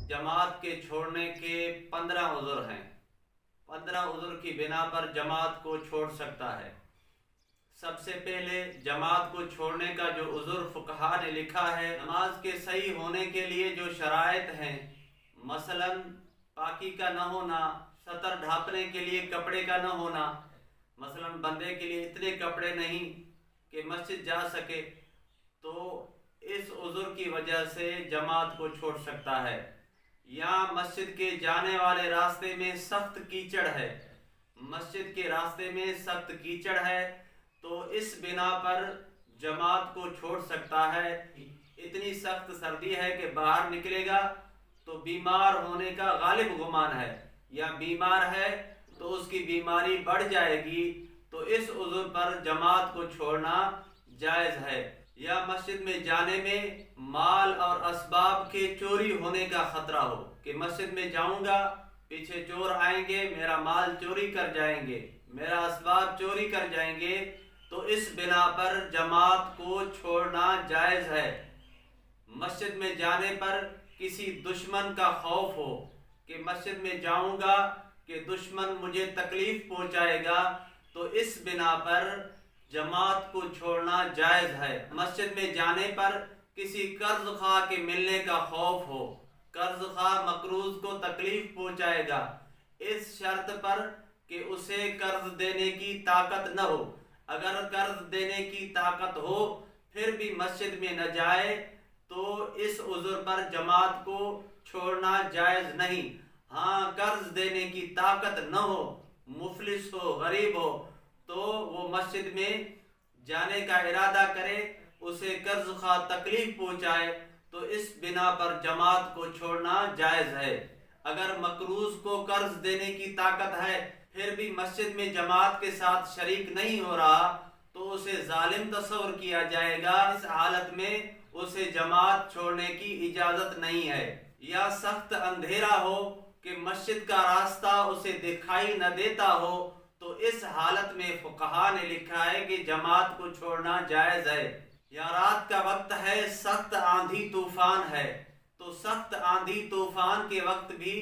जमात के छोड़ने के 15 उज़्र हैं। 15 उज़्र की बिना पर जमात को छोड़ सकता है। सबसे पहले जमात को छोड़ने का जो उज़्र फुक़हा ने लिखा है, नमाज के सही होने के लिए जो शराइत हैं, मसलन पाकी का न होना, सतर ढांपने के लिए कपड़े का न होना, मसलन बंदे के लिए इतने कपड़े नहीं कि मस्जिद जा सके, तो इस उज़्र की वजह से जमात को छोड़ सकता है। या मस्जिद के जाने वाले रास्ते में सख्त कीचड़ है, मस्जिद के रास्ते में सख्त कीचड़ है, तो इस बिना पर जमात को छोड़ सकता है। इतनी सख्त सर्दी है कि बाहर निकलेगा तो बीमार होने का गालिब गुमान है, या बीमार है तो उसकी बीमारी बढ़ जाएगी, तो इस उज़्र पर जमात को छोड़ना जायज़ है। या मस्जिद में जाने में माल और असबाब के चोरी होने का खतरा हो कि मस्जिद में जाऊंगा, पीछे चोर आएंगे, मेरा माल चोरी कर जाएंगे, मेरा असबाब चोरी कर जाएंगे, तो इस बिना पर जमात को छोड़ना जायज़ है। मस्जिद में जाने पर किसी दुश्मन का खौफ हो कि मस्जिद में जाऊंगा कि दुश्मन मुझे तकलीफ पहुंचाएगा, तो इस बिना पर जमात को छोड़ना जायज़ है। मस्जिद में जाने पर किसी कर्ज खा के मिलने का खौफ हो, कर्ज खा मकरूज को तकलीफ पहुंचाएगा, इस शर्त पर कि उसे कर्ज देने की ताकत न हो। अगर कर्ज देने की ताकत हो फिर भी मस्जिद में न जाए, तो इस उज़्र पर जमात को छोड़ना जायज़ नहीं। हाँ, कर्ज देने की ताकत न हो, मुफलिस हो, गरीब हो, तो वो मस्जिद में जाने का इरादा करे, उसे कर्ज खा तकलीफ पहुंचाए, तो इस बिना पर जमात को छोड़ना जायज़ है। अगर मकरूज को कर्ज देने की ताकत है फिर भी मस्जिद में जमात के साथ शरीक नहीं हो रहा, तो उसे जालिम तस्वर किया जाएगा। इस हालत में उसे जमात छोड़ने की इजाजत नहीं है। या सख्त अंधेरा हो कि मस्जिद का रास्ता उसे दिखाई न देता हो, तो इस हालत में फुक़हा ने लिखा है कि जमात को छोड़ना जायज़ है। या रात का वक्त है, सख्त आंधी तूफान है, तो सख्त आंधी तूफान के वक्त भी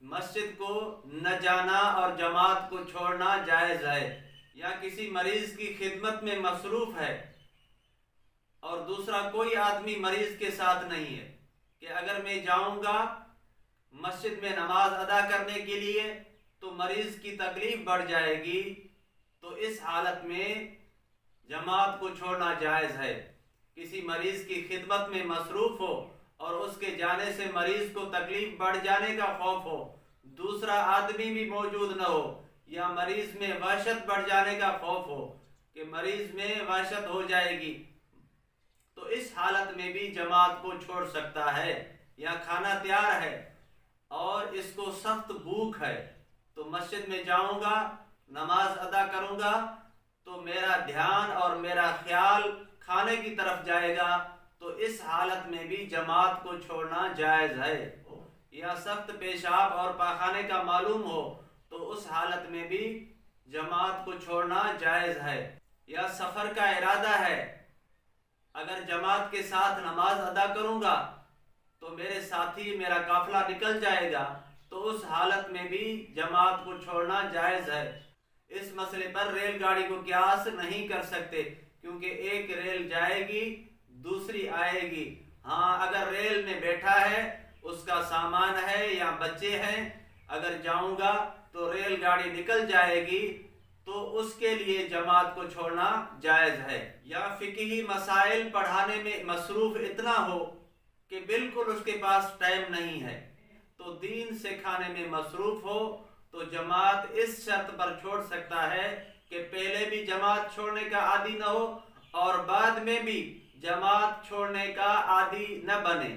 मस्जिद को न जाना और जमात को छोड़ना जायज़ है। या किसी मरीज की खिदमत में मसरूफ़ है और दूसरा कोई आदमी मरीज के साथ नहीं है कि अगर मैं जाऊंगा मस्जिद में नमाज अदा करने के लिए तो मरीज की तकलीफ बढ़ जाएगी, तो इस हालत में जमात को छोड़ना जायज़ है। किसी मरीज की खिदमत में मसरूफ़ हो और उसके जाने से मरीज को तकलीफ बढ़ जाने का खौफ हो, दूसरा आदमी भी मौजूद न हो, या मरीज में वहशत बढ़ जाने का खौफ हो कि मरीज में वहशत हो जाएगी, तो इस हालत में भी जमात को छोड़ सकता है। या खाना तैयार है और इसको सख्त भूख है, तो मस्जिद में जाऊंगा, नमाज अदा करूंगा, तो मेरा ध्यान और मेरा ख्याल खाने की तरफ जाएगा, तो इस हालत में भी जमात को छोड़ना जायज़ है। या सख्त पेशाब और पाखाने का मालूम हो, तो उस हालत में भी जमात को छोड़ना जायज़ है। या सफ़र का इरादा है, अगर जमात के साथ नमाज अदा करूंगा तो मेरे साथी, मेरा काफिला निकल जाएगा, तो उस हालत में भी जमात को छोड़ना जायज़ है। इस मसले पर रेलगाड़ी को कियास नहीं कर सकते, क्योंकि एक रेल जाएगी दूसरी आएगी। हाँ, अगर रेल में बैठा है, उसका सामान है या बच्चे हैं, अगर जाऊंगा तो रेलगाड़ी निकल जाएगी, तो उसके लिए जमात को छोड़ना जायज़ है। या फिक़ही मसाइल पढ़ाने में मसरूफ़ इतना हो कि बिल्कुल उसके पास टाइम नहीं है, तो दीन सिखाने में मसरूफ़ हो, तो जमात इस शर्त पर छोड़ सकता है कि पहले भी जमात छोड़ने का आदी न हो और बाद में भी जमात छोड़ने का आदी न बने।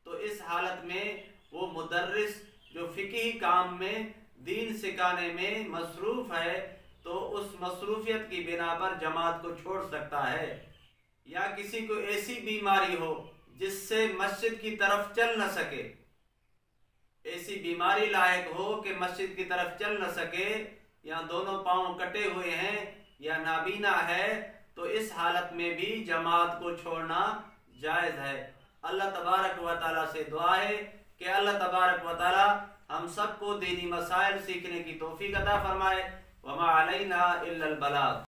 तो इस हालत में वो मुदर्रिस जो फ़िक़ही काम में, दीन सिखाने में मसरूफ़ है, तो उस मसरूफियत की बिना पर जमात को छोड़ सकता है। या किसी को ऐसी बीमारी हो जिससे मस्जिद की तरफ चल न सके, ऐसी बीमारी लायक हो कि मस्जिद की तरफ चल न सके, या दोनों पांव कटे हुए हैं या नाबीना है, तो इस हालत में भी जमात को छोड़ना जायज़ है। अल्लाह तबारक व तआला से दुआ है कि अल्लाह तबारक व तआला हम सबको दीनी मसाइल सीखने की तौफीक अता फरमाए। वमा अलैना इल्लल बलाग।